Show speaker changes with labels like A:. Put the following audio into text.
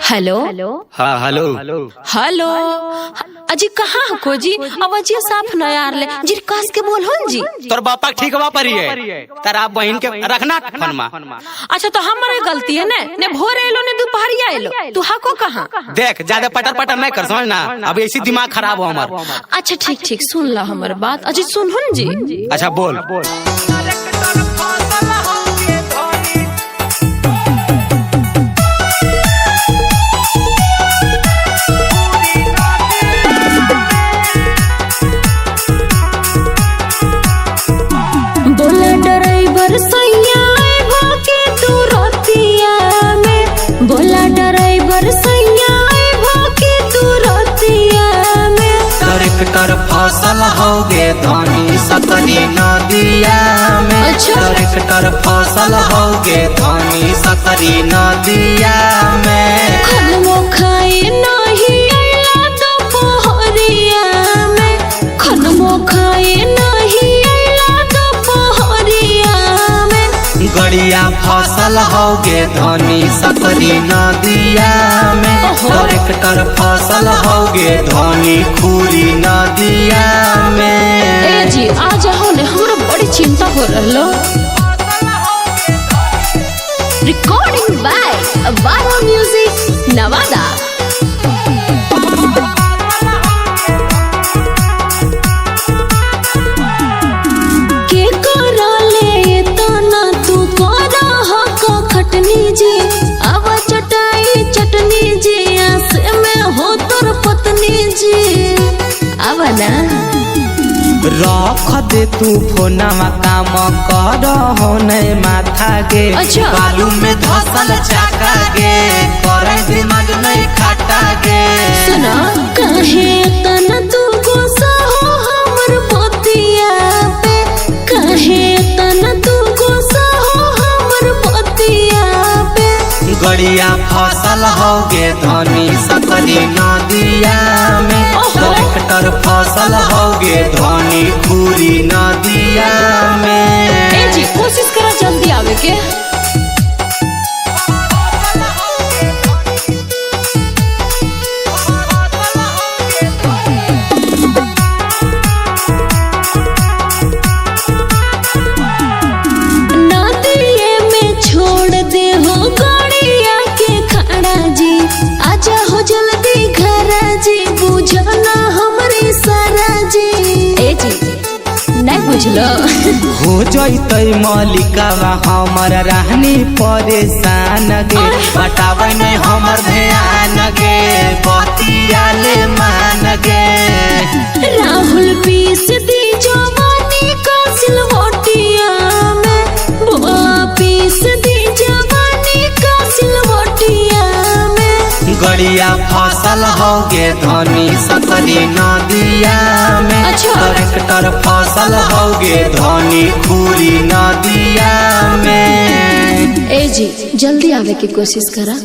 A: Hello.
B: हाँ hello
A: hello अजी कहाँ हो जी? आवाज साफ न यार ले जी, कस के बोल हो जी।
B: तोर बापा ठीक बा परी है तारा बहन के रखना फनमा।
A: अच्छा तो हमारे गलती है ने भोर एलो ने दोपहरिया एलो, तू हाको कहाँ?
B: देख ज्यादा पटर पटर नहीं कर समझ ना, अब ऐसी दिमाग खराब हो हमार।
A: अच्छा ठीक ठीक सुन ला हमार बात। अजी सुन हो जी।
B: अच्छा बोल।
A: बोला ड्राइवर सैया भागे तू रतिया में, बोला ड्राइवर सैया भागे तू रतिया में।
B: ट्रैक्टर फसल होगे धनी सकरी नदिया में।
A: अच्छा।
B: ट्रैक्टर फसल होगे धनी सकरी नदिया में।
A: खनमो खाए नहीं आइला दोपहरिया में, खनमो खाए नहीं आइला दोपहरिया में।
B: गड़िया फसल होगे धनी सकरी नदिया में। ट्रैक्टर फसल होगे धनी खुरी नदिया में।
A: ए जी आ जाओ ने, हमरा बड़ी चिंता हो रहलो। रिकॉर्डिंग बाय बारो म्यूजिक नवादा। के करले तना तू करा हक खटनी जी, अब चटाई चटनी जी आस में हो तोर पत्नी जी। अब ना
B: रख दे तू फोनमा काम कर हो नहीं माथा गे।
A: अच्छा।
B: बालू में धसल चाका गे, करे दिमाग नहीं खाता गे।
A: सुना काहे तना तू गुस्सा हो हमर पतिया पे, काहे तना तू गुस्सा हो हमर पतिया पे।
B: गड़िया फसल होगे धनी सकरी नदिया में। ट्रैक्टर फसल होगे धनी खुरी नदिया में।
A: ए जी कोशिश करा जल्दी आवे के। नदिये में छोड़ दे हो गड़िया के खड़ा जी, आजा हो जल्दी घर जी, बुझना हमरी सारा जी। ए जी नहीं बुझलो।
B: हो जैते मलिकावा हमर रहनी परेशान गे। बतावे नहीं हमर ध्यान गे, बतिया ले मान गे।
A: राहुल पीस दी जवानी का सिलवटिया में, बुआ पीस दी जवानी का सिलवटिया में।
B: गड़िया फसल होगे धनी सकरी नदिया में।
A: अच्छा।
B: ट्रैक्टर फसल होगे धनी खुरी नदिया में।
A: ए जी जल्दी आवे की कोशिश करा।